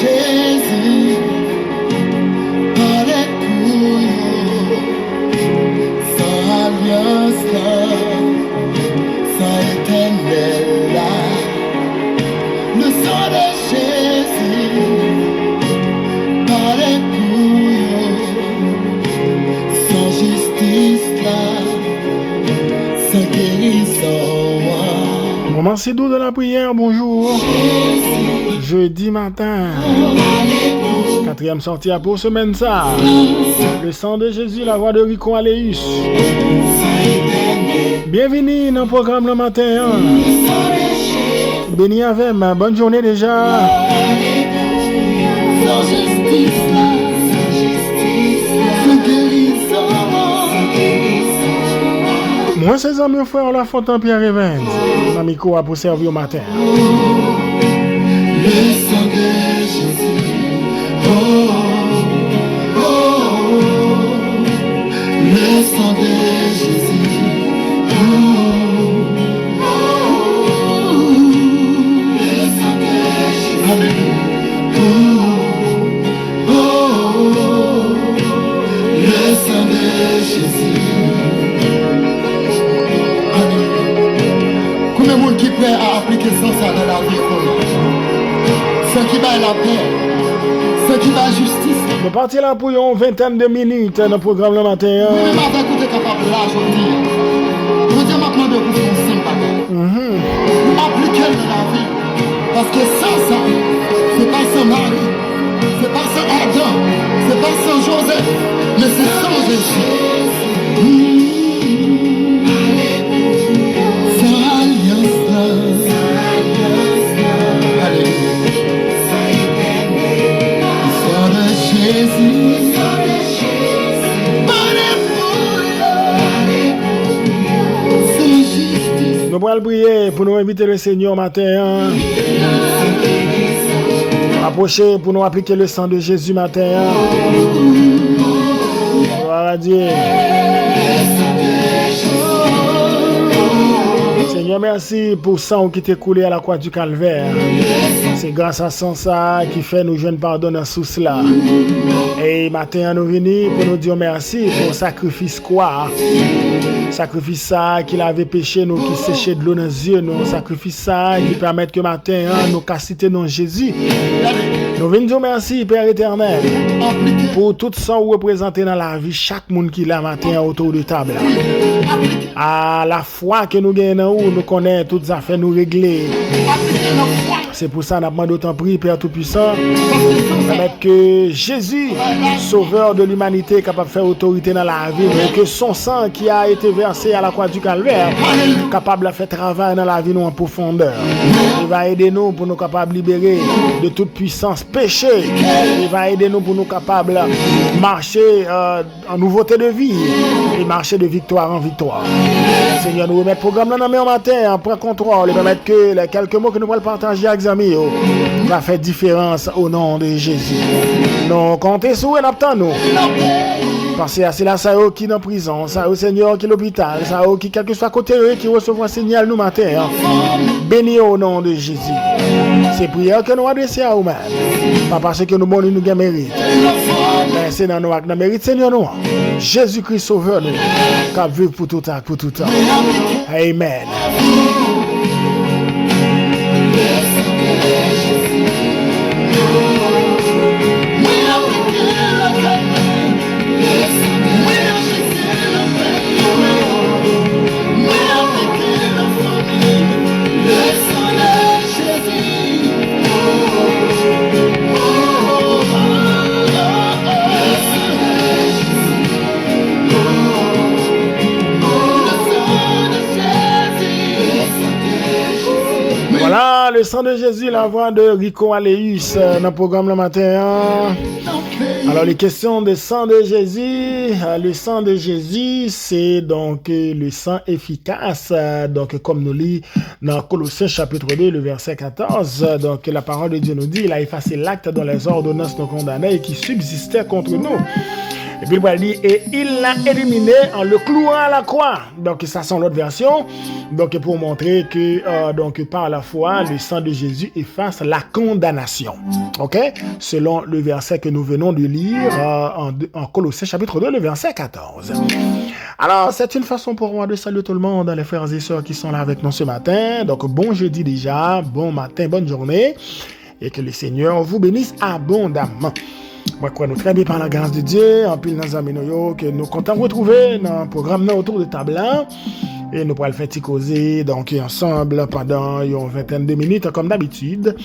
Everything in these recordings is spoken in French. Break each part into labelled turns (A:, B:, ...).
A: Jésus, alléluia, sans alliance là, sans éternel là, le sang de Jésus, alléluia, sans justice là, sans guérison.
B: Moment c'est doux de la prière, bonjour. Jeudi matin, 4e sortie pour semaine ça. Le sang de Jésus, la voix de Rico Aléus. Bienvenue dans le programme le matin. Béni avec ma bonne journée déjà. Moi, ses amis, frère, la Fontaine Pierre Evans. Mamico a pour servir au matin.
A: Le sang de Jésus, oh, oh, oh, le sang de Jésus, oh, oh, le sang de Jésus, alléluia, oh, oh, le sang de Jésus, alléluia. Combien de monde qui prêt à appliquer ça dans la vie? Ceux qui va la paix, ceux qui va la justice.
B: Nous partons là pour une vingtaine de minutes dans le programme le matin.
A: Même avec vous, capable là aujourd'hui. Je veux dire maintenant de vous faire un simple bagage. Vous appliquez dans la vie. Parce que sans ça, c'est pas sans Marie, c'est pas sans Adam, c'est pas sans Joseph, mais c'est sans Jésus. Sans alliance là. Alléluia. Jésus,
B: nous allons prier pour nous inviter le Seigneur matin. Approcher pour nous appliquer le sang de Jésus matin. Gloire à Dieu. Seigneur, merci pour le sang qui t'est coulé à la croix du Calvaire. C'est grâce à son sang qui fait nous jeunes pardon dans sous cela. Et matin, nous venons pour nous dire merci pour le sacrifice quoi. Sacrifice ça qui l'avait péché, nous qui séchait de l'eau dans les yeux, nous sacrifice ça qui permet que matin, nous cassiter dans Jésus. Nous venons dire merci, Père éternel, pour tout ça représenté dans la vie, chaque monde qui l'a matin autour de table. À la foi que nous gagnons, nous connaissons toutes les affaires, nous régler. C'est pour ça que nous demandons d'autant prier, Père Tout-Puissant, permettre que Jésus, sauveur de l'humanité, capable de faire autorité dans la vie, et que son sang qui a été versé à la croix du Calvaire, capable de faire travail dans la vie nous en profondeur. Il va aider nous pour nous capables de libérer de toute puissance péché. Il va aider nous pour nous capables de marcher en nouveauté de vie et marcher de victoire en victoire. Seigneur, nous remettons le programme dans le matin, prend contrôle et permettre que les quelques mots que nous allons partager avec les amis va faire différence au nom de Jésus. Nous comptons sur et nous. Pensez à cela, ça qui est en prison, ça au Seigneur qui est l'hôpital, ça qui quel que soit côté qui reçoit un signal nous matin. Béni au nom de Jésus. C'est prière que nous adressons à vous-même. Pas parce que nous bon nous gain mérite. Mais c'est dans nous avec le mérite Seigneur nous. Jésus-Christ sauveur nous. Cap vivre pour tout temps, pour tout temps. Amen. Voilà, le sang de Jésus, la voix de Rico Aléus dans le programme le matin. Alors, les questions de sang de Jésus. Le sang de Jésus, c'est donc le sang efficace. Donc, comme nous lit dans Colossiens chapitre 2, le verset 14. Donc, la parole de Dieu nous dit, il a effacé l'acte dont les ordonnances nous condamnaient et qui subsistaient contre nous. Et puis il va dire, et il l'a éliminé en le clouant à la croix. Donc ça c'est l'autre version. Donc pour montrer que donc par la foi, le sang de Jésus efface la condamnation. OK? Selon le verset que nous venons de lire en Colossiens chapitre 2, le verset 14. Alors, c'est une façon pour moi de saluer tout le monde, les frères et sœurs qui sont là avec nous ce matin. Donc, bon jeudi déjà, bon matin, bonne journée. Et que le Seigneur vous bénisse abondamment. Moi, quoi, nous très bien par la grâce de Dieu, en pile dans les amis, que nous comptons retrouver dans le programme autour de table. Et nous pourrons le faire causer donc ensemble pendant une vingtaine de minutes, comme d'habitude.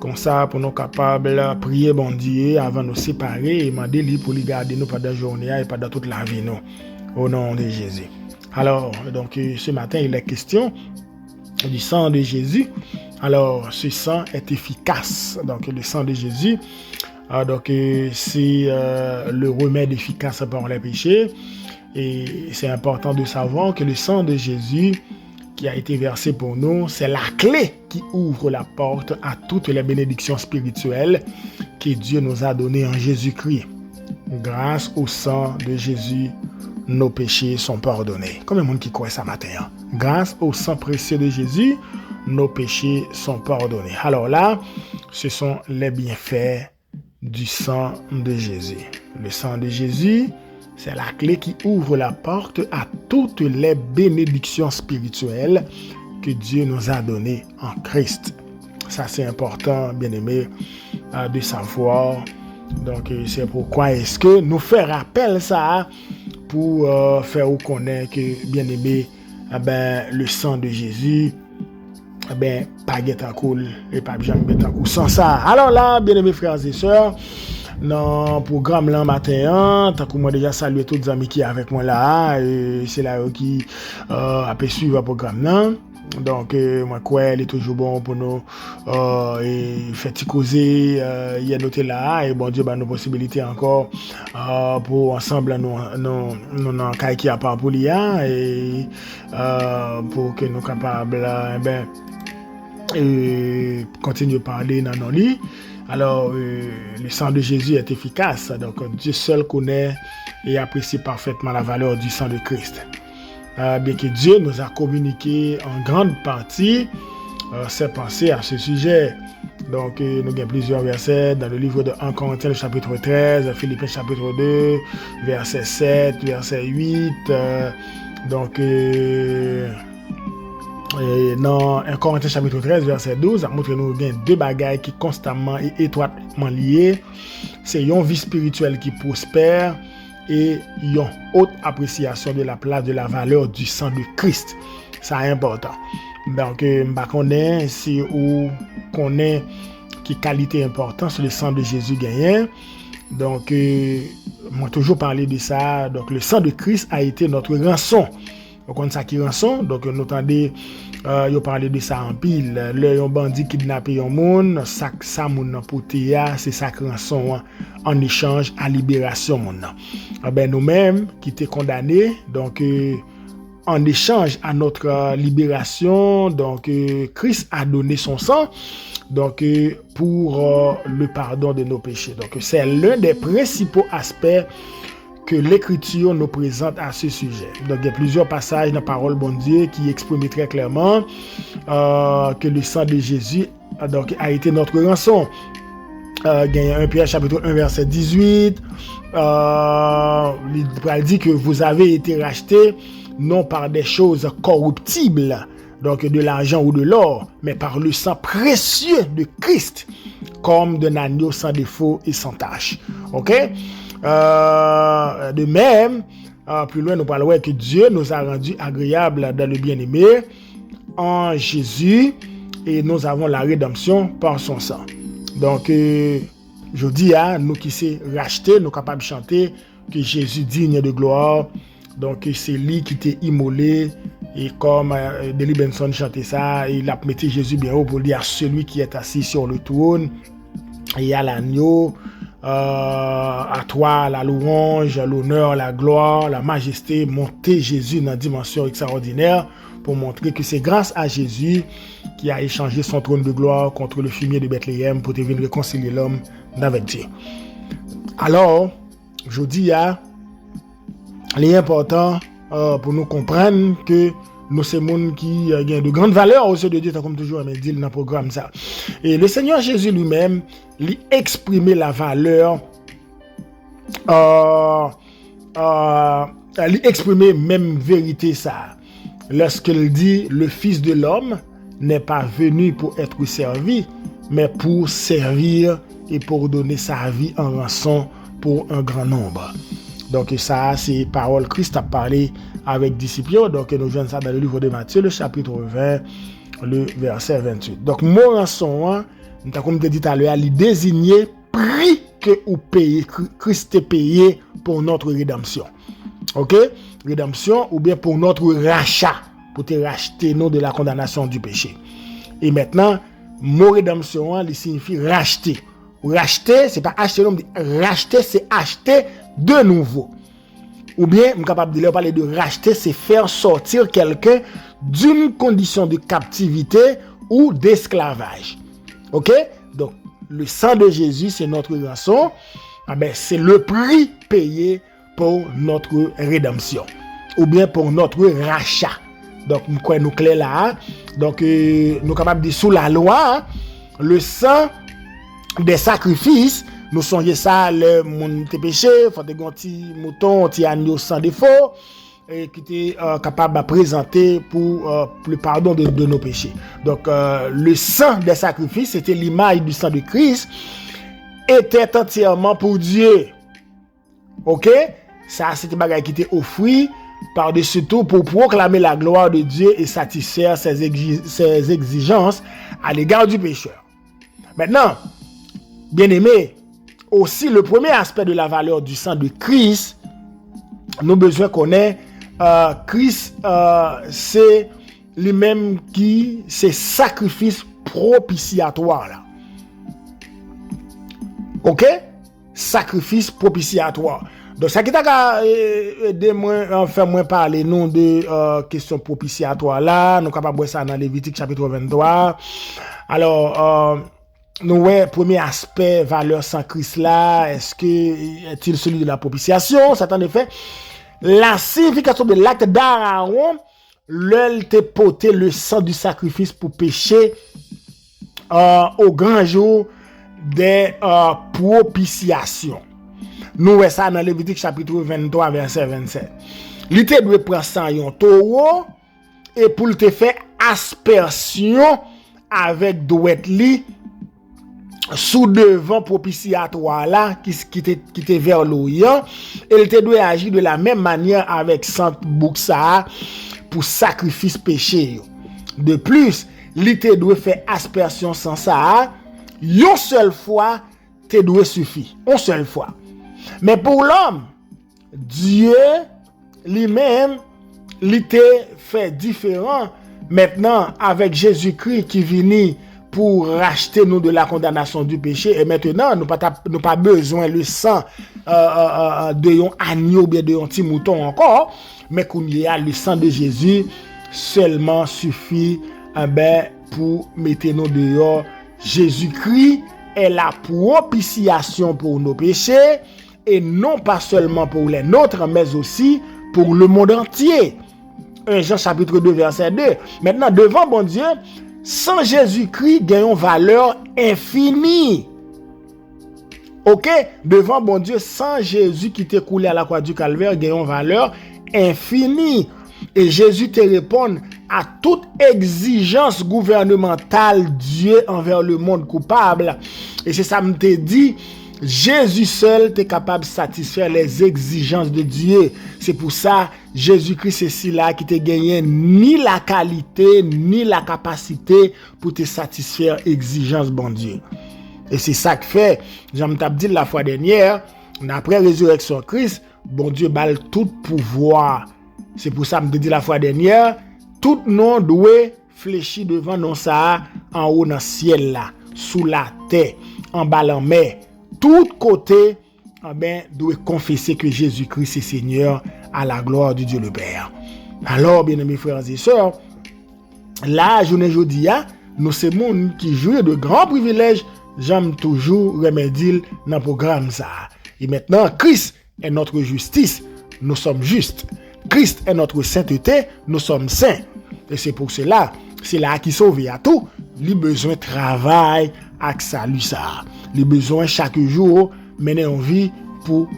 B: Comme ça, pour nous capables de prier bon Dieu avant de nous séparer et demander lui pour lui garder nous pendant la journée et pendant toute la vie, nous. Au nom de Jésus. Alors, donc, ce matin, il est question du sang de Jésus. Alors, ce sang est efficace. Donc, le sang de Jésus, donc, c'est le remède efficace pour les péchés. Et c'est important de savoir que le sang de Jésus qui a été versé pour nous, c'est la clé qui ouvre la porte à toutes les bénédictions spirituelles que Dieu nous a données en Jésus-Christ. Grâce au sang de Jésus, nos péchés sont pardonnés. Combien de monde qui croit ça matin? Grâce au sang précieux de Jésus, nos péchés sont pardonnés. Alors là, ce sont les bienfaits du sang de Jésus. Le sang de Jésus, c'est la clé qui ouvre la porte à toutes les bénédictions spirituelles que Dieu nous a données en Christ. Ça, c'est important, bien aimé, de savoir. Donc, c'est pourquoi est-ce que nous faisons rappel ça pour faire reconnaître que, bien aimé, le sang de Jésus, pas guettant cool et pas jamais guettant cool sans ça. Alors là, bien aimés frères et sœurs, dans le programme là matin, tant que moi déjà salué tous les amis qui sont avec moi là, et c'est là qui a pu suivre le programme là. Donc, moi, quoi, il est toujours bon pour nous faire causer, il y a noté là, et bon Dieu, nos possibilités encore pour ensemble, nous avons qui a pas pour l'IA, et pour que nous soyons capables, continuer à parler dans nos lits. Alors, le sang de Jésus est efficace, donc Dieu seul connaît et apprécie parfaitement la valeur du sang de Christ. Bien que Dieu nous a communiqué en grande partie ses pensées à ce sujet. Donc, nous avons plusieurs versets dans le livre de 1 Corinthiens, chapitre 13, Philippiens, chapitre 2, verset 7, verset 8. Donc, dans 1 Corinthiens, chapitre 13, verset 12, ça montre que nous avons deux bagailles qui constamment et étroitement liées. C'est une vie spirituelle qui prospère et une haute appréciation de la place, de la valeur du sang de Christ. Ça est important. Donc, je connais si on connaît qui qualité importante sur le sang de Jésus gagné. Donc, moi toujours parlé de ça. Donc, le sang de Christ a été notre rançon. Donc, on sait qui rançon. Donc, nous entendez, yo parlé de ça en pile. Le bandit kidnappé un monde, ça moun poté c'est ça rançon en échange à libération moun. Nous-mêmes qui étaient condamnés, donc en échange à notre libération, donc Christ a donné son sang, donc pour le pardon de nos péchés. Donc c'est l'un des principaux aspects que l'Écriture nous présente à ce sujet. Donc, il y a plusieurs passages dans la parole de Dieu qui expriment très clairement que le sang de Jésus donc, a été notre rançon. Il y a 1 Pierre chapitre 1 verset 18. Il dit que vous avez été rachetés non par des choses corruptibles, donc de l'argent ou de l'or, mais par le sang précieux de Christ, comme d'un agneau sans défaut et sans tache. Ok? De même, plus loin, nous parlons que Dieu nous a rendus agréables dans le bien-aimé en Jésus et nous avons la rédemption par son sang. Donc, je dis à nous qui s'est racheté, nous sommes capables de chanter que Jésus digne de gloire. Donc, c'est lui qui t'est immolé. Et comme Deli Benson chantait ça, il a mis Jésus bien haut pour dire à celui qui est assis sur le trône et à l'agneau. À toi la louange, l'honneur, la gloire, la majesté, monter Jésus dans une dimension extraordinaire pour montrer que c'est grâce à Jésus qui a échangé son trône de gloire contre le fumier de Bethléem pour venir réconcilier l'homme avec Dieu. Alors, je dis il est important pour nous comprendre que nous sommes des gens qui ont de grandes valeurs aux yeux de Dieu, comme toujours, mais dit dans le programme ça. Et le Seigneur Jésus lui-même, lui exprimait la valeur, lui exprimait même vérité ça. Lorsqu'il dit, le Fils de l'homme n'est pas venu pour être servi, mais pour servir et pour donner sa vie en rançon pour un grand nombre. Donc ça, c'est parole Christ a parlé avec disciples. Donc nous voyons ça dans le livre de Matthieu, le chapitre 20, le verset 28. Donc mot rançon, comme je dit tout à l'heure, il désignait prix que ou payé, Christ est payé pour notre rédemption. OK? Rédemption ou bien pour notre rachat, pour te racheter nous de la condamnation du péché. Et maintenant, mot rédemption, il signifie racheter. Racheter, c'est pas acheter, non, racheter, c'est acheter de nouveau. Ou bien, je suis capable de parler de racheter, c'est faire sortir quelqu'un d'une condition de captivité ou d'esclavage. OK? Donc, le sang de Jésus, c'est notre rançon. Ah ben, c'est le prix payé pour notre rédemption. Ou bien pour notre rachat. Donc, nous clés là. Donc, nous sommes capables de dire sous la loi, le sang des sacrifices, nous songeons ça, le monde te péché, faut te gonti mouton, ti agneau sans défaut, et qui était capable de présenter pour le pardon de nos péchés. Donc, le sang des sacrifices, c'était l'image du sang de Christ, était entièrement pour Dieu. OK? Ça, c'était bagage qui était offert par-dessus tout pour proclamer la gloire de Dieu et satisfaire ses exigences à l'égard du pécheur. Maintenant, bien aimé, aussi le premier aspect de la valeur du sang de Christ, nous besoin connaître Christ, c'est lui-même qui c'est sacrifice propitiatoire là. OK? Sacrifice propitiatoire. Donc ça qui t'a aidé moi faire moins parler nous de question propitiatoire là, nous capable voir ça dans Lévitique chapitre 23. Alors nous ouais premier aspect valeur sans Christ là, est-il celui de la propitiation? C'est en effet la signification de l'acte d'Aaron, l'œil te porter le sang du sacrifice pour pécher au grand jour des propitiations. Nous voyons ça dans Lévitique chapitre 23 verset 27. Il te doit prendre ça yon taureau et pour te faire aspersion avec douette li sous devant propitiatoire là qui te vers l'Orient, et il te doit agir de la même manière avec sainte bouc ça pour sacrifice péché. De plus, il te doit faire aspersion sans ça une seule fois te doit suffire, une seule fois. Mais pour l'homme, Dieu lui-même, il te fait différent maintenant avec Jésus-Christ qui vient pour racheter nous de la condamnation du péché. Et maintenant, nous n'avons pas besoin le sang de un agneau ou bien de un petit mouton encore, mais qu'on y a le sang de Jésus seulement suffit pour mettre nous dehors. Jésus-Christ est la propitiation pour nos péchés, et non pas seulement pour les nôtres, mais aussi pour le monde entier. 1 Jean chapitre 2 verset 2. Maintenant, devant bon Dieu, sans Jésus-Christ, gagnons valeur infinie. OK? Devant bon Dieu, sans Jésus qui t'est coulé à la croix du calvaire, gagnons valeur infinie. Et Jésus te répond à toute exigence gouvernementale Dieu envers le monde coupable. Et c'est ça me te dit, Jésus seul est capable de satisfaire les exigences de Dieu. C'est pour ça, Jésus-Christ, c'est celui-là qui t'a gagné ni la qualité, ni la capacité pour te satisfaire exigences bon Dieu. Et c'est ça que fait, j'en t'ai dit la fois dernière, après résurrection Christ, bon Dieu balle tout pouvoir. C'est pour ça que je dis la fois dernière, tout nom doit fléchir devant non ça, en haut dans le ciel là, sous la terre, en bas en mer. Tout côté, doit confesser que Jésus-Christ est Seigneur à la gloire de Dieu le Père. Alors, bien aimés frères et sœurs, la journée aujourd'hui, nous sommes des gens qui jouent de grands privilèges. J'aime toujours remédier dans le programme ça. Et maintenant, Christ est notre justice. nous sommes justes. Christ est notre sainteté, nous sommes saints. Et c'est pour cela, c'est là qui sauve à tout. Il a besoin de travail avec salut ça. Il a besoin chaque jour mener une vie pour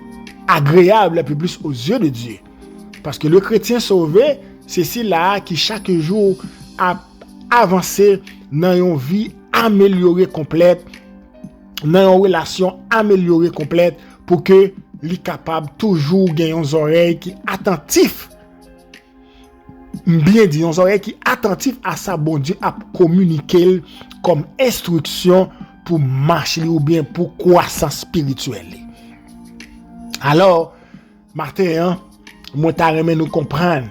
B: agréable un peu plus aux yeux de Dieu. Parce que le chrétien sauvé, c'est celui-là qui chaque jour a avancé dans une vie améliorée complète, dans une relation améliorée complète pour que il est capable toujours gagner des oreilles qui attentifs. Bien dit, des oreilles qui attentifs à sa bon Dieu à communiquer comme instruction pour marcher ou bien pour croissance spirituelle. Alors, Martin, moi t'aimerais nous comprendre.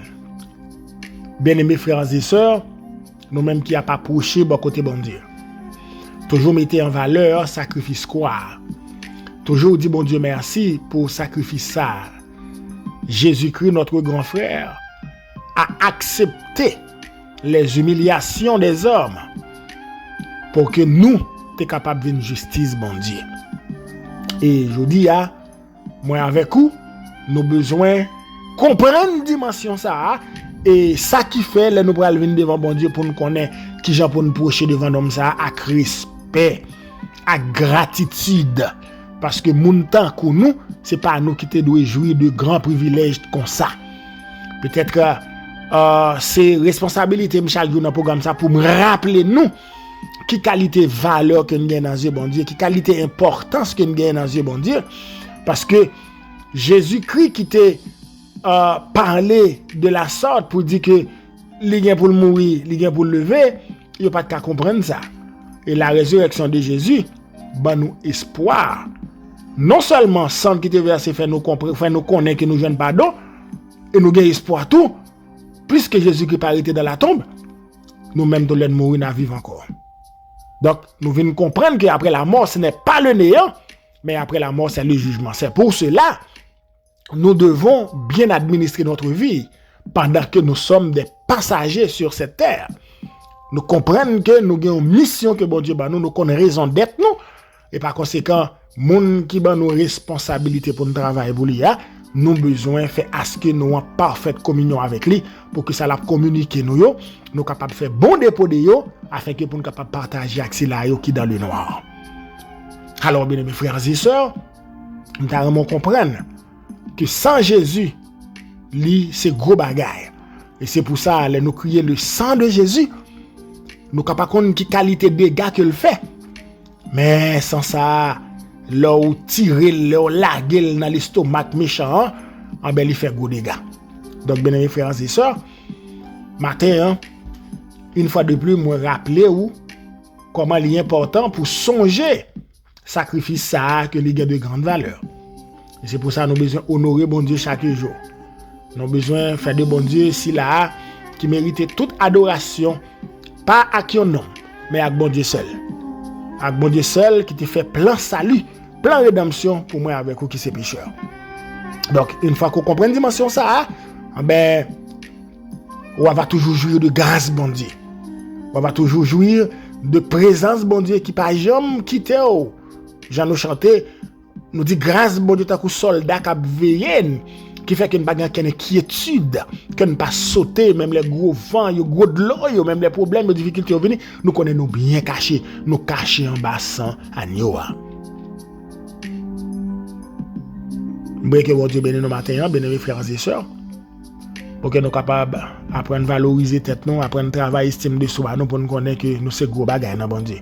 B: Bien-aimés frères et sœurs, nous-mêmes qui a pas approché bon côté bon Dieu. Toujours mettez en valeur sacrifice quoi. Toujours dit bon Dieu merci pour sacrifice ça. Jésus-Christ notre grand frère a accepté les humiliations des hommes pour que nous soyons capables de justice bon Dieu. Et je dis moi avec vous, nous besoin comprendre dimension ça et ça qui fait nous pral venir devant bon Dieu pour nous connaître qui gens pour nous procher devant homme ça avec respect, avec gratitude parce que moun tant que nous, c'est pas nous qui te doit jouir de grands privilèges comme ça. Peut-être que c'est responsabilité Michel dans programme ça pour me rappeler nous qui qualité valeur que nous gagnons dans Dieu bon Dieu, qui qualité importance que nous gagnons dans Dieu bon Dieu parce que Jésus-Christ qui t'a parlé de la sorte pour dire que il vient pour le mourir, il vient pour le lever, il n'y a pas de cas comprendre ça. Et la résurrection de Jésus, nous espoir. Non seulement sans qui te versé fait nous comprendre, fait nous connaître que nous jeunes pardon, et nous gagnons espoir tout, puisque Jésus-Christ pas été dans la tombe, nous-mêmes nous allons mourir, nous vivons encore. Donc, nous venons comprendre qu'après la mort, ce n'est pas le néant, mais après la mort, c'est le jugement. C'est pour cela nous devons bien administrer notre vie pendant que nous sommes des passagers sur cette terre. Nous comprenons que nous avons une mission que bon Dieu nous connaissons raison d'être nous et par conséquent moun qui ban nous responsabilité pour nous travailler pour lui nous besoin faire à ce que nous en parfaite communion avec lui pour que ça la communiquer nous capable faire bon dépôt de yo afin que pour nous capable partager avec cela qui dans le noir. Alors bien mes frères et sœurs, nous devons comprendre que sans Jésus, c'est gros bagaille. Et c'est pour ça, nous crier le sang de Jésus. Nous ne pouvons pas connaître qui qualité de dégâts qu'il fait. Mais sans ça, là où tirer, là où larguer dans l'estomac méchant, il fait gros dégâts. Donc, bien mes frères et sœurs, matin, une fois de plus, moi rappeler comment il est important pour songer sacrifice ça que les gars de grande valeur. Et c'est pour ça que nous avons besoin d'honorer bon Dieu chaque jour. Nous avons besoin de faire de bon Dieu si là qui mérite toute adoration, pas à qui on nomme, mais à bon Dieu seul. À bon Dieu seul qui te fait plein salut, plein rédemption pour moi avec vous qui c'est pécheur. Donc, une fois qu'on comprend la dimension ça, on va toujours jouir de grâce bon Dieu. On va toujours jouir de présence bon Dieu qui pas jamais quitté. Jean nous chanter nous dit grâce bon Dieu tant que soldat qui veille qui fait qu'une bagarre qui inquiétude que ne pas sauter même les gros vents les gros de l'eau même les problèmes les difficultés venir nous connaissons bien cachés nous cacher en bas sans agneau. Moi que bon Dieu bénisse nos matins bénisse mes frères et sœurs pour que nous capables apprendre valoriser tête nous apprendre travailler estime de soi nous pour nous connaître que nous c'est gros bagarre dans bon Dieu.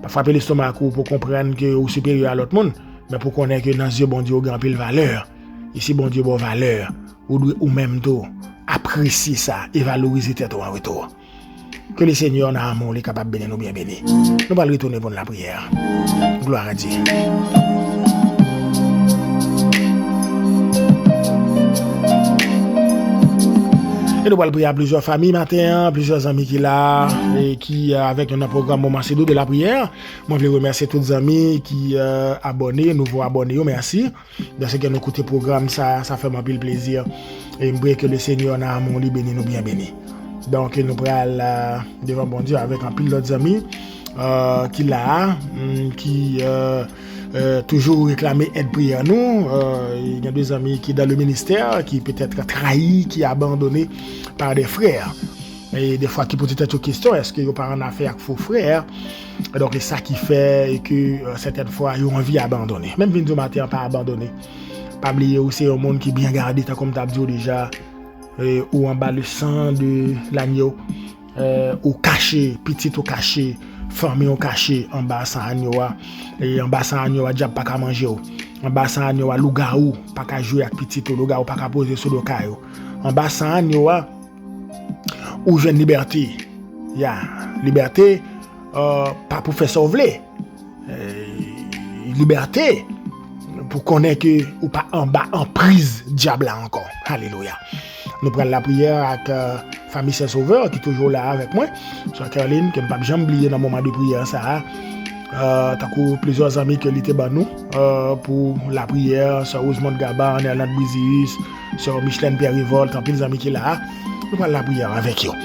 B: Pas frapper l'estomac pour comprendre que au supérieur à l'autre monde mais pour connaître que dans Dieu bon Dieu grand pile valeur. Ici bon Dieu bon valeur ou même tout apprécier ça et valoriser tête en retour. Que le Seigneur dans amour est capable de bénir nous bien bénir. Nous allons retourner pour la prière. Gloire à Dieu. Et nous allons prier à plusieurs familles matin, plusieurs amis qui là et qui avec un programme moment c'est de la prière. Moi je veux remercier tous les amis qui abonnés, nouveaux abonnés, merci. De ce que nous écoutons programme ça fait mon plaisir et je prie que le Seigneur en amour lui bénisse nous bien bénis. Donc nous allons devant bon Dieu avec un pile d'autres amis qui là qui toujours réclamer aide prière nous. Il y a des amis qui dans le ministère qui peut-être trahis, qui abandonnés par des frères. Et des fois qui posent cette question, est-ce que vos parents ont affaire avec vos frères? Donc c'est ça qui fait que certaines fois ils ont envie d'abandonner. Même si matin pas abandonner. Pas oublier aussi un monde qui bien gardé, comme tu as dit déjà, ou en bas le sang de l'agneau, ou caché, petit ou caché, famille ou caché, en bas sans agneau, et en bas sans agneau, diable pas qu'à manger, en bas sans agneau, loup-garou, pas qu'à jouer avec petit ou loup-garou, pas qu'à poser sur le caillou, en bas sans agneau, ou jeune liberté, liberté, pas pour faire sauver, liberté, pour connaître que ou pas en bas en prise diable encore. Alléluia. Nous prenons la prière avec famille Saint-Sauveur qui est toujours là avec moi. Soeur Caroline, qui ne pas jamais oublier dans le moment de prière ça. T'as plusieurs amis qui étaient ban nous pour la prière, Soeur Ousmane Gaba, Nerland Bizius, Soeur Micheline Pierre-Rivol, tant pis les amis qui sont là. Nous prenons la prière avec eux.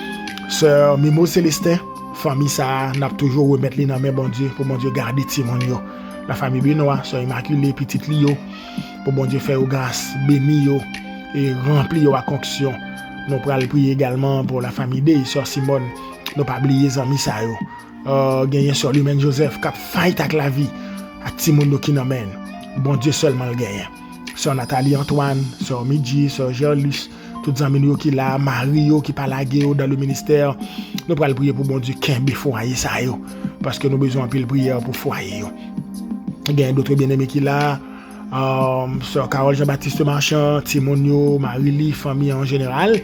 B: Soeur Mimo Célestin, famille ça, n'a toujours remettre les dans mes bon Dieu pour mon Dieu garder Timon yo. La famille Benoît, Soeur Immaculée, petite Lio, pour bon Dieu faire grâce, béni yo et remplir à conction. Nous pourrons prier également pour la famille de Soeur Simone. Nous pas oublier les amis ça yo. Gagner sur lui-même Joseph qui fight avec la vie, avec Timon qui nous mène. Bon Dieu seulement le gagne. Soeur Nathalie Antoine, Soeur Midji, Soeur Gerlus, toutes les amis qui là, Mario qui parle à Guéo dans le ministère. Nous pourrons prier pour bon Dieu qu'un foyer ça yo, parce que nous besoin de prière pour foyer yo. Il y a d'autres bien-aimés qui là, Sœur Carole Jean-Baptiste Marchand, Timonio, Marie-Lie, famille en général.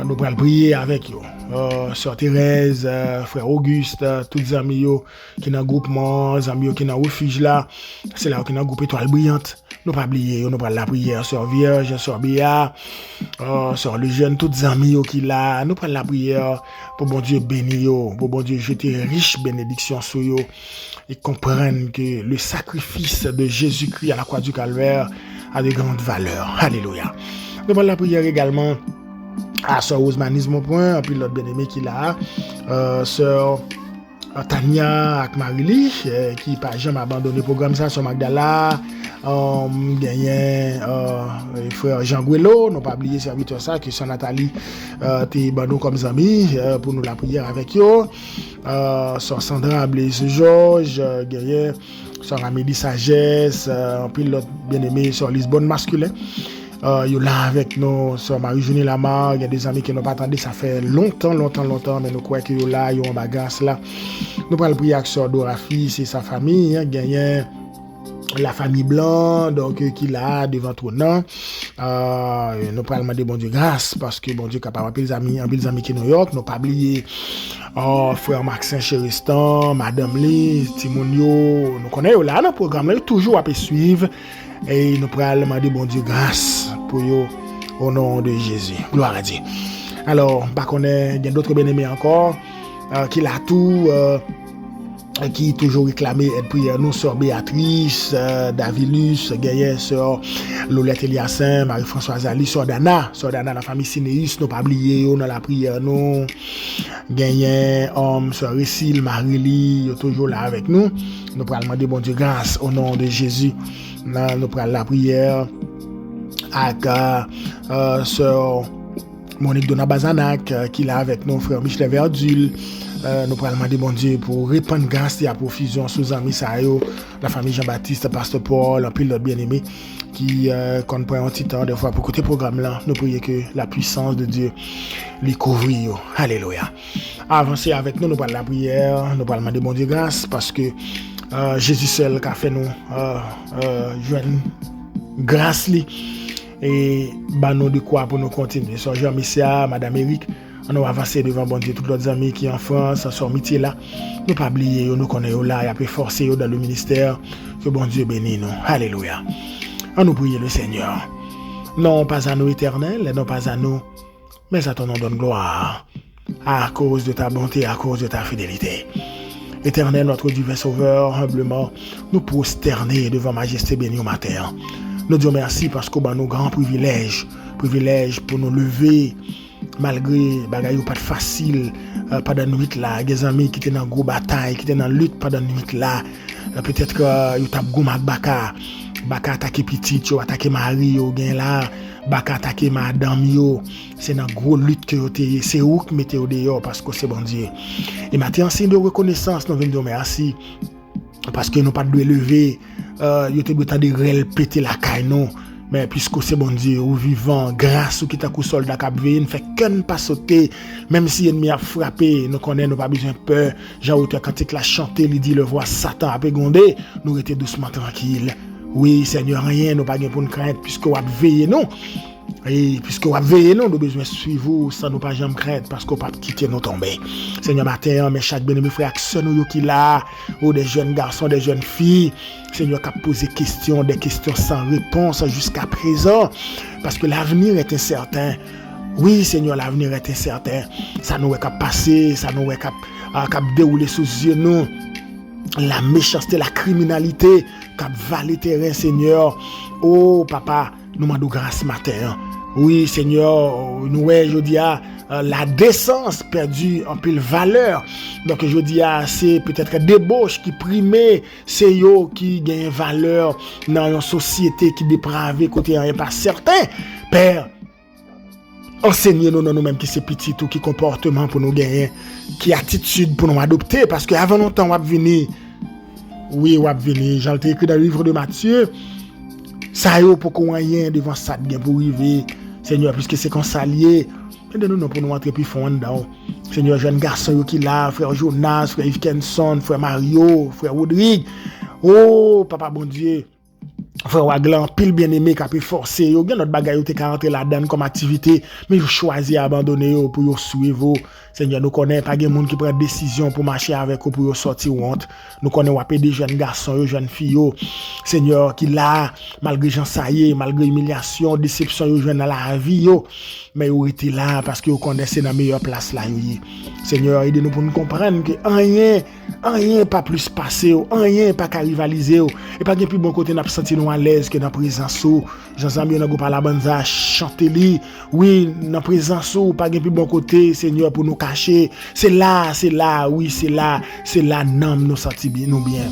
B: Nous pourrons prier avec eux. Sœur Thérèse, frère Auguste, tous les amis qui sont dans le groupement, les amis qui sont dans le refuge là. C'est là qui sont dans le groupe Étoile Brillante. Nous ne pouvons pas oublier, nous pourrons la prière, Sœur Vierge, Sœur Béa, Sœur le Jeune, tous les amis qui sont là. Nous pourrons la prière pour bon Dieu bénir, pour bon Dieu jeter riche bénédiction sur eux. Et comprennent que le sacrifice de Jésus-Christ à la croix du Calvaire a de grandes valeurs. Alléluia. Nous allons la prière également à Sœur Osmanis Monpoint, puis l'autre bien-aimé qui l'a, Sœur Tania avec Marie-Lie, qui n'a pas jamais abandonné le programme ça, Sœur Magdala, gagné frère Jean Guelo, nous pas oublier serviteur ça, que Sœur Nathalie t'es bandou comme amis, pour nous la prière avec eux. Sœur Sandra Blaise Georges, gagné Sœur Amélie Sagesse, puis l'autre bien-aimé Sœur Lisbonne Masculin. Yo là avec nous, Sœur Marie-Junie Lamar, il y a des amis qui n'ont pas attendu, ça fait longtemps, mais nous croyons que yo là, yo en bagarre là. Nous prenons prier avec Sœur Dora Fils et sa famille, gagné la famille Blanc, donc qui là devant tout nom. Nous prenons demander bon Dieu grâce parce que bon Dieu capable de les amis qui New York, nous pas oublier frère Maxime Chéristan, Madame Lee, Timonio, nous connaissons là dans le programme là toujours à suivre et nous prenons demander bon Dieu grâce pour eux au nom de Jésus. Gloire à Dieu. Alors, par contre, il y a d'autres bien-aimés encore qui l'a tout qui toujours réclamé aide prière nous, Sœur Béatrice, Davilus, Gaïen, Sœur Lolette Eliassin, Marie-Françoise Ali, Sœur Dana, la famille Sinéus, nous pas oublier dans la prière nous, Gaïen, Sœur Récile, Marie-Lie, toujours là avec nous. Nous prenons demander bon Dieu grâce au nom de Jésus. Nous prenons la prière avec Sœur Monique Donabazanac qui est là avec nous, frère Michel Verdul. Nous pourrons demander bon Dieu pour répandre grâce et à profusion sous amis Sayo, la famille Jean-Baptiste, Pasteur Paul, puis l'autre bien-aimé qui qu'on prend un petit temps des fois pour écouter le programme là. Nous prions que la puissance de Dieu les couvre. Alléluia. Avancez avec nous, nous parlons de la prière, nous parlons demander bon Dieu grâce parce que Jésus seul qui a fait nous joindre grâce li et nous de quoi pour nous continuer. Sœur Jean-Messia, Madame Eric, on va avancer devant bon Dieu, tous les amis qui en France, sont métier là. Nous pas oublier, nous connaissons là, il a pu forcer dans le ministère. Que bon Dieu bénisse nous. Alléluia. On nous prie le Seigneur. Non pas à nous éternels, non pas à nous, mais à ton nom donne gloire. À cause de ta bonté, à cause de ta fidélité. Éternel, notre divin Sauveur, humblement, nous prosterner devant majesté bénie au matin. Nous disons merci parce qu'on a nos grands privilèges pour nous lever malgré bagay pas facile pendant nuit là, des amis qui étaient dans gros bataille, qui étaient dans lutte pendant nuit là, peut-être que yo t'a goum ak Baka attaqué petit, yo attaqué mari yo gen là, Baka attaqué madame yo, c'est dans gros lutte que yo te, c'est où qui mette yo dehors parce que c'est bon Dieu. Et maintenant en signe de reconnaissance nous venons dire merci parce que nous pas de lever yo te doit de réel péter la caille non. Mais puisque c'est bon Dieu, ou vivant, grâce ou qui t'a coup soldat qui a veillé, ne fait qu'un pas sauter, même si l'ennemi a frappé, nous connaissons, nous pas besoin de peur. J'ai quand il a chanté, il dit le voix Satan a pégondé, nous étions doucement tranquilles. Oui, Seigneur, rien, nous pas pour nous craindre, puisque vous avez veillé nous. Et puisque vous avez veillé nous, nous besoin de suivre vous, sans nous pas jamais craindre, parce qu'on pas quitter nous tomber. Seigneur, matin, mais chaque bien-aimé frère, que nous qui là, ou des jeunes garçons, des jeunes filles, Seigneur, qui a posé des questions sans réponse jusqu'à présent, parce que l'avenir est incertain. Oui, Seigneur, l'avenir est incertain. Ça nous est qu'à passer, ça nous est qu'à dérouler sous yeux nous. La méchanceté, la criminalité, qui a valé terrain, Seigneur. Oh, papa, nous demandons grâce matin. Oui, Seigneur, nous, je dis, la décence perdue en pile valeur. Donc, je dis, c'est peut-être débauche qui primait, c'est eux qui gagnent valeur dans une société qui dépravée, côté rien pas certain. Père, enseignez-nous nous-mêmes qui c'est petit ou qui comportement pour nous gagner, qui attitude pour nous adopter, parce que avant longtemps, on va venir. Oui, on va venir. J'ai écrit dans le livre de Matthieu. Ça y est, pour qu'on ait devant ça, bien pour arriver. Seigneur, puisque c'est qu'on s'allie, aide-nous pour nous entrer plus fond dedans. Seigneur, jeune garçon qui là, frère Jonas, frère Yves Kenson, frère Mario, frère Rodrigue. Oh, papa bon Dieu. Frère Waglan, pile bien-aimé qui a pu forcer. Yo, gen notre bagay yo te ka rentre là-dedans comme activité, mais yo choisi abandonner yo pour yo suivre. Seigneur, nous connaissons pas gen monde qui prend décision pour marcher avec vous pour yo sortir honte. Nous connaissons wapé des jeunes garçons, yo jeunes filles yo. Seigneur, qui là malgré Jean Saillé, malgré humiliation, déception yo joine dans la vie yo, mais yo était là parce que yo connaissez dans meilleure place là yo. Seigneur, aidez-nous pour nous comprendre que rien pas plus passé, rien pas qu'à rivaliser et pas gen plus bon côté n'a senti nous à l'aise que dans présence ou Jean-Zambie n'a pas la banza chanter li. Oui, dans présence ou pas gen plus bon côté Seigneur pour nous cacher. C'est là, oui, c'est là nam nous senti bien nous bien.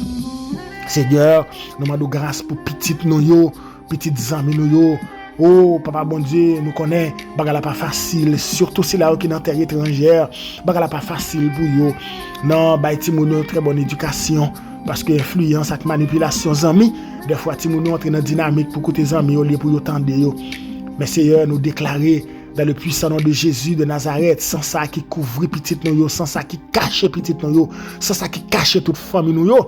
B: Seigneur, nous demandons grâce pour petites nous yo, petites amis nous yo. Oh, papa bon Dieu, nous connaissons, bagala pas facile, surtout si là qui dans terre étrangère, bagala pas facile pour yo. Non, bah timoun très bonne éducation parce que influence ak manipulation amis, des fois timoun entre dans dynamique pour côté amis au lieu pour yo tendre yo. Mais Seigneur, nous déclarer dans le puissant nom de Jésus de Nazareth, sans ça qui couvre petite nous yo, sans ça qui cache petite nous yo, sans ça qui cache toute famille nous yo.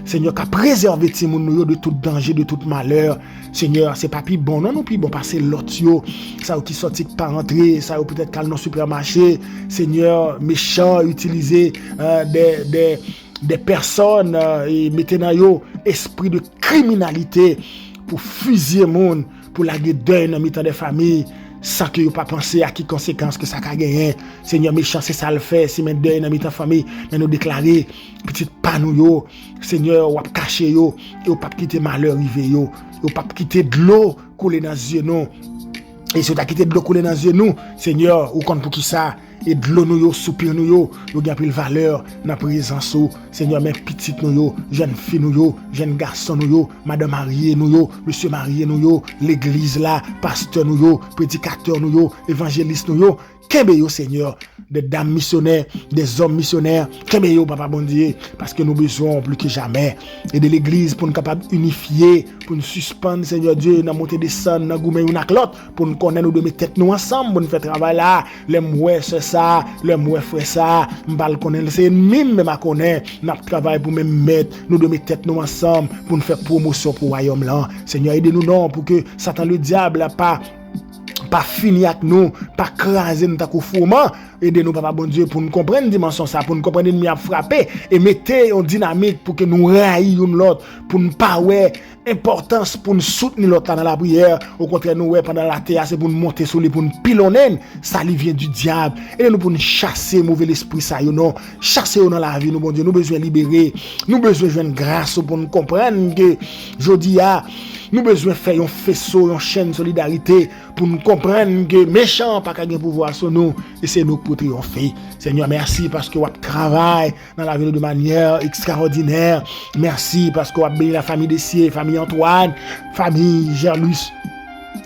B: Seigneur, qui a préservé timoun nous yo de tout danger, de tout malheur. Seigneur, c'est pas plus bon, non plus bon passer l'autre yo, ça qui sorti pas rentrer, ça peut-être qu'à dans supermarché. Seigneur, méchant utiliser des personnes et mettre dans yo esprit de criminalité pour fusiller monde, pour la deuil dans mi-temps des familles. Sans que vous pas penser à qui conséquences que ça a gagné. Seigneur méchant, c'est ça le fait. Si même deuil dans notre famille, mais nous déclarer petite panou yo. Seigneur, ou pas cacher yo, et ou pas quitter malheur rivé yo, ou pas quitter de l'eau couler dans les yeux nous. Et si tu as quitté de l'eau couler dans les yeux nous, Seigneur, ou compte pour qui ça? Et de l'eau nous yo, soupir nous yo gagne plus valeur dans présence ou Seigneur, même petite nous yo, jeune fille nous yo, jeune garçon nous yo, madame mariée nous yo, monsieur marié nous yo, l'église là, pasteur nous yo, prédicateur nous yo, évangéliste nous yo. Kembe yo Seigneur, des dames missionnaires, des hommes missionnaires, kembe yo papa bon Dieu, parce que nous besoin plus que jamais et de l'église pour nous capable unifier, pour nous suspendre Seigneur Dieu dans monter descendre dans goumer une avec l'autre, pour nous connaître nous de mettre tête nous ensemble pour nous faire travail là, les mouais c'est ça, les mouais frère ça, m'bal connaître c'est même ma connaît, n'a travail pour même mettre nous de mettre tête nous ensemble pour nous faire promotion pour royaume là. Seigneur, aidez-nous non pour que Satan le diable pas fini avec nous, pas craser nous ta fourment. Aidez-nous papa bon Dieu pour nous comprendre dimension ça, pour nous comprendre l'ennemi a frappé et mettez en dynamique pour que nous raillions l'autre, pour nous pas importance pour nous soutenir l'autre dans la prière. Au contraire, nous, pendant la terre, c'est pour nous monter sur lui, pour nous pilonner. Ça lui vient du diable. Et nous, pour nous chasser mauvais esprit, ça, non. Chasser dans la vie, nous, bon Dieu, nous besoin libérer. Nous besoin de grâce pour nous comprendre que, je dis, nous besoin faire un faisceau, une chaîne de solidarité pour nous comprendre que méchant pas qu'à pouvoir sur nous et c'est nous pour triompher. Seigneur, merci parce que vous travaillez dans la vie de manière extraordinaire. Merci parce que vous béni la famille Dessier, famille Antoine, famille Gerlus.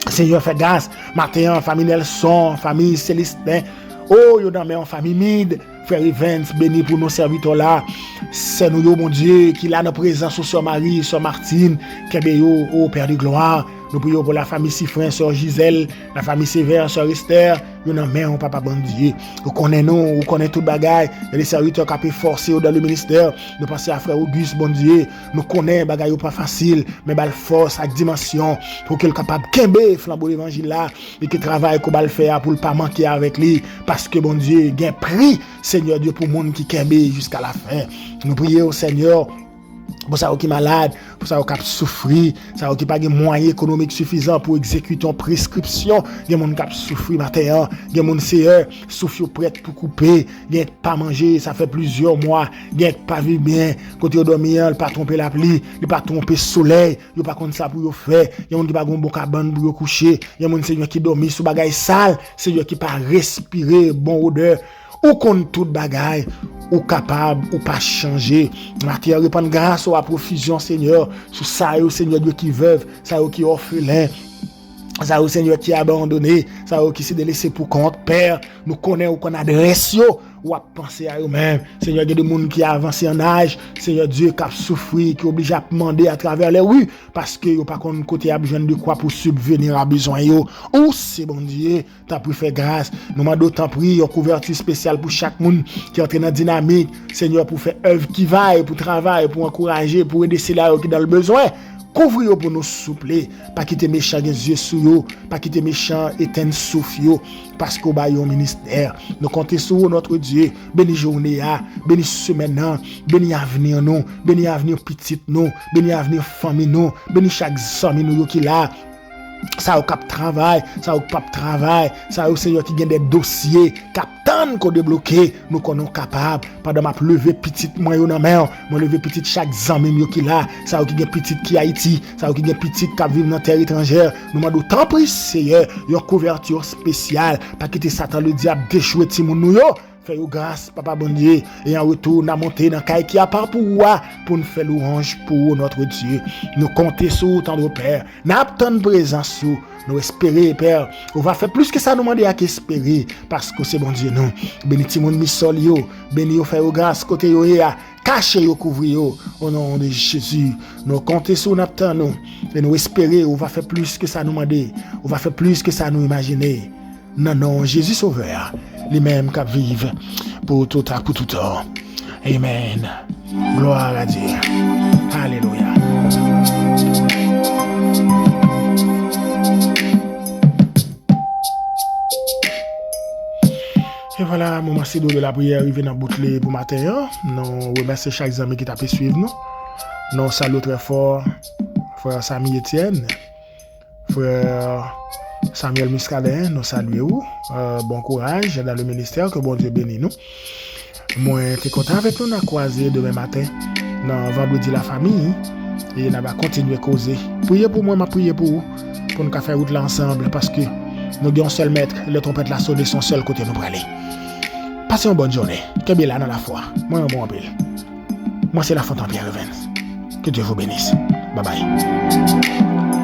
B: Seigneur, fait grâce. Matin, famille Nelson, famille Célestin. Oh, yo dans en famille Mide. Frère Evans, béni pour nos serviteurs là. C'est nous, mon Dieu, qui l'a dans présence, Sœur Marie, Sœur Martine, Kébéo, au Père de gloire. Nous prions pour la famille Sifrin, Sœur Gisèle, la famille Sévère, Sœur Esther. Nous n'en mettons papa bon Dieu. Vous connaissez tout bagaille. Il y a des serviteurs qui ont été forcés dans le ministère. Nous pensons à Frère Auguste, bon Dieu. Nous connaissons bagaille pas facile, mais bal force, à dimension, pour qu'il soit capable de kembe flambeau l'évangile là, et qu'il travaille qu'on va le faire pour ne pas manquer avec lui. Parce que bon Dieu, il y a un prix, Seigneur Dieu, pour le monde qui kembe jusqu'à la fin. Nous prions au Seigneur. Pour ça qui est malade, pour ça qui a souffert, ça qui pas de moyens économiques suffisants pour exécuter une prescription, il y a des gens qui ont souffert matin, il y a des gens qui souffrent prêt pour couper, il y a pas manger, ça fait plusieurs mois, il y a pas vivre bien, côté dormir, il pas tromper la pluie, il pas tromper le soleil, il pas contre ça pour faire, il y a des gens qui pas bon cabane pour coucher, il y a des gens qui dorment sous bagaille sale, c'est eux qui pas respirer bon odeur. Ou contre toute bagaille, ou capable, ou pas changer. Matière répand grâce à profusion, Seigneur, sur ça, Seigneur Dieu qui veuve, ça qui orphelin. Ça au Seigneur qui a abandonné, ça qui s'est délaissé pour compte, Père, nous connaissons qu'on adresse yo, ou à penser à eux-mêmes. Seigneur, il y a des gens qui ont avancé en âge, Seigneur Dieu qui a souffert, qui est obligé à demander à travers les rues, parce que yo pas qu'on côté a besoin de quoi pour subvenir à besoin yo. Ou c'est bon Dieu, t'as pu faire grâce. Nous demandons tant pris, une couverture spéciale pour chaque monde qui entre dans la dynamique, Seigneur, pour faire œuvre qui va, pour travailler, pour encourager, pour aider ceux là qui dans le besoin. Couvre pour nous soupler, pas quitter méchant les yeux sous yo, pas quitter méchant éteindre souffle yo, parce qu'au bas yon ministère. Nous comptons sur notre Dieu, béni journée a, béni semaine, béni avenir nous, béni avenir petit nous, béni avenir famille nous, béni chaque somme nous qui là. Ça au cap travail, ça au pas travail, ça au Seigneur qui gagne des dossiers, captain qu'on débloquer, nous qu'on capable pendant m'a lever petite moyen dans main, moi lever petite chaque zami mieux qui là, ça au qui gagne petite qui Haïti, ça au qui gagne petite qui vivre dans terre étrangère, nous demandons tant pris Seigneur, une couverture spéciale, pas quitter Satan le diable déchouer ti moun nou yo. Fais grâce, Papa bon Dieu, et en retour, nous monter dans le qui a pas pour nous faire louange pour notre Dieu. Nous comptons sur tendre Père. Nous attendons présence sous. Nous espérons, Père. On va faire plus que ça, nous demander à qu'espérer. Parce que c'est bon Dieu, non. Béni Timon Missol, yo. Béni, faire grâce, côté yo, cachez yo, couvrir yo. Au nom de Jésus. Nous comptons sur nous attendons. Et nous espérons, on va faire plus que ça, nous demander. On va faire plus que ça, nous imaginer. Non, Jésus Sauveur, les mêmes qui vivent pour tout temps. Amen. Gloire à Dieu. Alléluia. Et voilà, mon merci de la prière arrivé dans bouclé pour matin. Nous remercions chaque ami qui t'a pu suivre nous. Nous saluons très fort frère Samy Etienne, frère Samuel Muscadin, nous saluons. Bon courage dans le ministère, que bon Dieu bénisse nous. Moi, je suis content avec nous, on a croisé demain matin, dans vendredi la famille, et on va continuer à causer. Priez pour moi, je prie pour vous, pour nous faire route là ensemble, parce que nous avons un seul maître, le trompette la sonne de son seul côté nous pour aller. Passez une bonne journée, que bien là dans la foi. Moi, un bon appel. Moi, c'est la Fontaine Pierre Evans. Que Dieu vous bénisse. Bye bye.